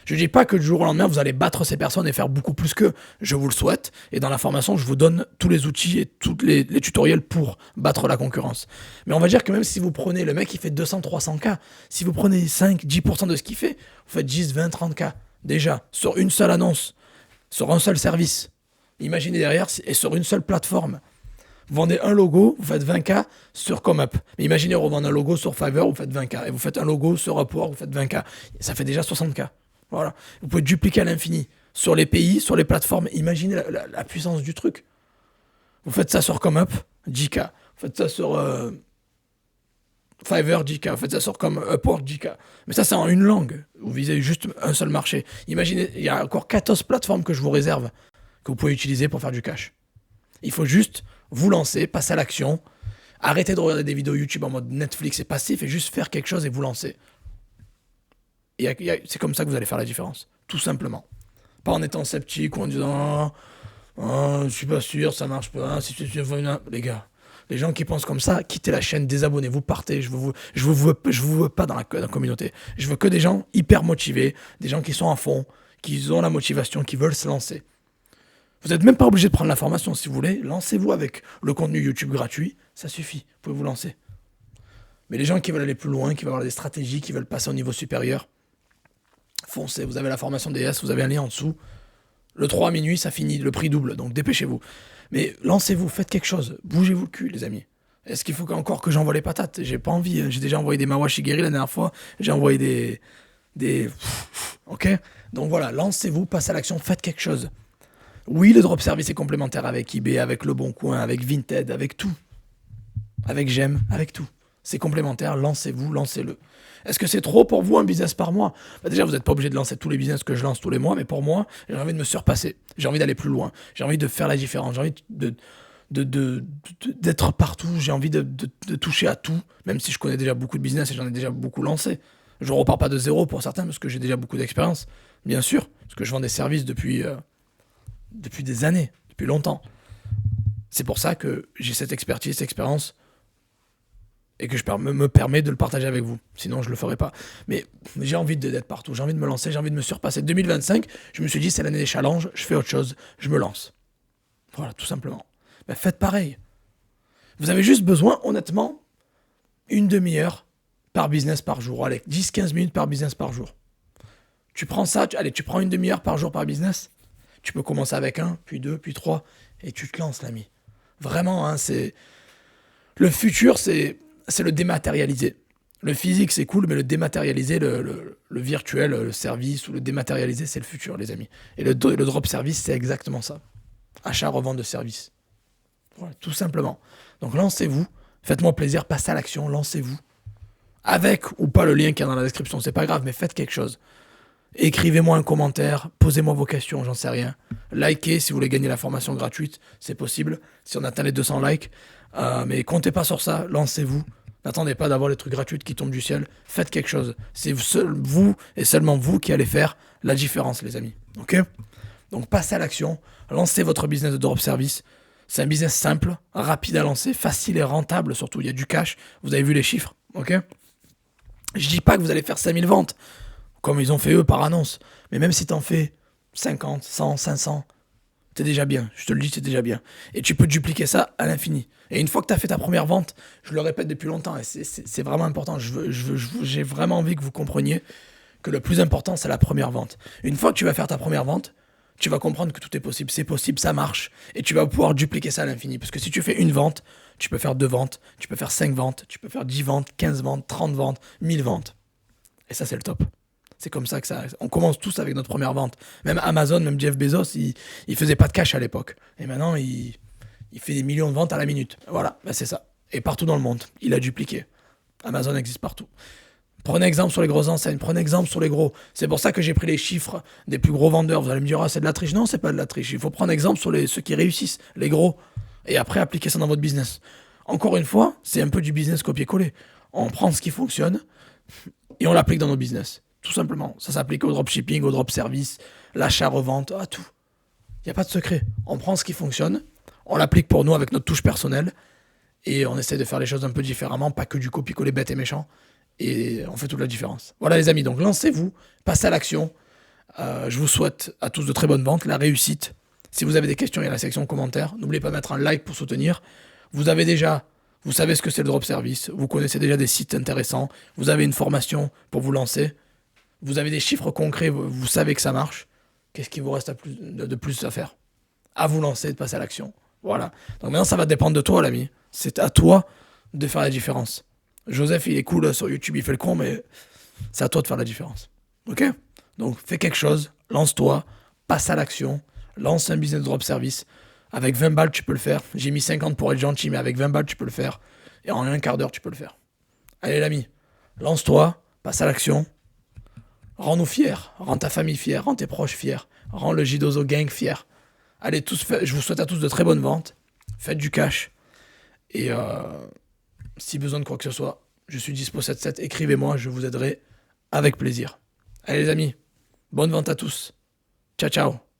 Je ne dis pas que du jour au lendemain, vous allez battre ces personnes et faire beaucoup plus qu'eux. Je vous le souhaite. Et dans la formation, je vous donne tous les outils et tous les tutoriels pour battre la concurrence. Mais on va dire que même si vous prenez le mec qui fait 200, 300K, si vous prenez 5, 10% de ce qu'il fait, vous faites 10, 20, 30K. Déjà, sur une seule annonce, sur un seul service. Imaginez derrière, et sur une seule plateforme. Vous vendez un logo, vous faites 20K sur ComeUp. Mais imaginez revendre un logo sur Fiverr, vous faites 20K. Et vous faites un logo sur Upwork, vous faites 20K. Ça fait déjà 60K. Voilà. Vous pouvez dupliquer à l'infini. Sur les pays, sur les plateformes. Imaginez la puissance du truc. Vous faites ça sur ComeUp, 10K. Vous faites ça sur Fiverr, 10K. Vous faites ça sur Upwork, 10K. Mais ça, c'est en une langue. Vous visez juste un seul marché. Imaginez, il y a encore 14 plateformes que je vous réserve que vous pouvez utiliser pour faire du cash. Il faut juste vous lancer, passer à l'action, arrêter de regarder des vidéos YouTube en mode Netflix et passif et juste faire quelque chose et vous lancer. Et c'est comme ça que vous allez faire la différence, tout simplement. Pas en étant sceptique ou en disant je suis pas sûr, ça marche pas, si tu les gars, les gens qui pensent comme ça, quittez la chaîne, désabonnez-vous, partez, je vous veux pas dans la communauté. Je veux que des gens hyper motivés, des gens qui sont à fond, qui ont la motivation, qui veulent se lancer. Vous n'êtes même pas obligé de prendre la formation si vous voulez. Lancez-vous avec le contenu YouTube gratuit. Ça suffit. Vous pouvez vous lancer. Mais les gens qui veulent aller plus loin, qui veulent avoir des stratégies, qui veulent passer au niveau supérieur, foncez. Vous avez la formation DS, vous avez un lien en dessous. Le 3 à minuit, ça finit, le prix double, donc dépêchez-vous. Mais lancez-vous, faites quelque chose, bougez-vous le cul, les amis. Est-ce qu'il faut encore que j'envoie les patates? J'ai pas envie, hein. J'ai déjà envoyé des Mawashigiri la dernière fois, j'ai envoyé des... Ok. Donc voilà, lancez-vous, passez à l'action, faites quelque chose. Oui, le drop service est complémentaire avec eBay, avec Le Bon Coin, avec Vinted, avec tout. Avec J'aime, avec tout. C'est complémentaire, lancez-vous, lancez-le. Est-ce que c'est trop pour vous un business par mois? Déjà, vous n'êtes pas obligé de lancer tous les business que je lance tous les mois, mais pour moi, j'ai envie de me surpasser. J'ai envie d'aller plus loin. J'ai envie de faire la différence. J'ai envie d'être partout. J'ai envie de toucher à tout, même si je connais déjà beaucoup de business et j'en ai déjà beaucoup lancé. Je ne repars pas de zéro pour certains parce que j'ai déjà beaucoup d'expérience, bien sûr, parce que je vends des services depuis des années, depuis longtemps. C'est pour ça que j'ai cette expertise, cette expérience et que je me permets de le partager avec vous. Sinon, je le ferais pas. Mais j'ai envie d'être partout, j'ai envie de me lancer, j'ai envie de me surpasser. 2025, je me suis dit, c'est l'année des challenges, je fais autre chose, je me lance. Voilà, tout simplement. Ben, faites pareil. Vous avez juste besoin, honnêtement, une demi-heure par business par jour. Allez, 10-15 minutes par business par jour. Tu prends ça, tu prends une demi-heure par jour par business. Tu peux commencer avec 1, puis 2, puis 3, et tu te lances, l'ami. Vraiment, hein, c'est... Le futur, c'est le dématérialisé. Le physique, c'est cool, mais le dématérialisé, le virtuel, le service, ou le dématérialisé, c'est le futur, les amis. Et le drop service, c'est exactement ça. Achat, revente de services. Voilà, tout simplement. Donc lancez-vous, faites-moi plaisir, passez à l'action, lancez-vous. Avec ou pas le lien qui est dans la description, c'est pas grave, mais faites quelque chose. Écrivez-moi un commentaire, posez-moi vos questions, j'en sais rien. Likez si vous voulez gagner la formation gratuite, c'est possible, si on atteint les 200 likes. Mais comptez pas sur ça, lancez-vous. N'attendez pas d'avoir les trucs gratuits qui tombent du ciel. Faites quelque chose. C'est vous et seulement vous qui allez faire la différence, les amis. Ok? Donc passez à l'action, lancez votre business de drop service. C'est un business simple, rapide à lancer, facile et rentable surtout. Il y a du cash, vous avez vu les chiffres. Ok? Je dis pas que vous allez faire 5000 ventes, comme ils ont fait eux par annonce. Mais même si tu en fais 50, 100, 500, c'est déjà bien. Je te le dis, c'est déjà bien. Et tu peux dupliquer ça à l'infini. Et une fois que tu as fait ta première vente, je le répète depuis longtemps, et c'est vraiment important. J'ai vraiment envie que vous compreniez que le plus important, c'est la première vente. Une fois que tu vas faire ta première vente, tu vas comprendre que tout est possible. C'est possible, ça marche. Et tu vas pouvoir dupliquer ça à l'infini. Parce que si tu fais une vente, tu peux faire 2 ventes, tu peux faire 5 ventes, tu peux faire 10 ventes, 15 ventes, 30 ventes, 1000 ventes. Et ça, c'est le top. C'est comme ça que ça... On commence tous avec notre première vente. Même Amazon, même Jeff Bezos, il faisait pas de cash à l'époque. Et maintenant, il fait des millions de ventes à la minute. Voilà, ben c'est ça. Et partout dans le monde, il a dupliqué. Amazon existe partout. Prenez exemple sur les grosses enseignes, prenez exemple sur les gros. C'est pour ça que j'ai pris les chiffres des plus gros vendeurs. Vous allez me dire, ah, c'est de la triche. Non, c'est pas de la triche. Il faut prendre exemple sur ceux qui réussissent, les gros. Et après, appliquer ça dans votre business. Encore une fois, c'est un peu du business copier-coller. On prend ce qui fonctionne et on l'applique dans nos business. Tout simplement. Ça s'applique au dropshipping, au drop service, l'achat-revente, à tout. Il n'y a pas de secret. On prend ce qui fonctionne, on l'applique pour nous avec notre touche personnelle et on essaie de faire les choses un peu différemment, pas que du copier-coller bête et méchant. Et on fait toute la différence. Voilà les amis, donc lancez-vous, passez à l'action. Je vous souhaite à tous de très bonnes ventes, la réussite. Si vous avez des questions, il y a la section commentaires. N'oubliez pas de mettre un like pour soutenir. Vous savez ce que c'est le drop service. Vous connaissez déjà des sites intéressants. Vous avez une formation pour vous lancer. Vous avez des chiffres concrets. Vous savez que ça marche. Qu'est-ce qu'il vous reste de plus à faire? À vous lancer, de passer à l'action. Voilà. Donc maintenant, ça va dépendre de toi, l'ami. C'est à toi de faire la différence. Joseph, il est cool sur YouTube, il fait le con, mais c'est à toi de faire la différence. Ok? Donc, fais quelque chose, lance-toi, passe à l'action, lance un business drop service. Avec 20 balles, tu peux le faire. J'ai mis 50 pour être gentil, mais avec 20 balles, tu peux le faire. Et en un quart d'heure, tu peux le faire. Allez, l'ami, lance-toi, passe à l'action. Rends-nous fiers, rends ta famille fière, rends tes proches fiers, rends le Jidozo Gang fier. Allez, je vous souhaite à tous de très bonnes ventes. Faites du cash. Et si besoin de quoi que ce soit, je suis dispo 7-7. Écrivez-moi, je vous aiderai avec plaisir. Allez les amis, bonne vente à tous. Ciao, ciao.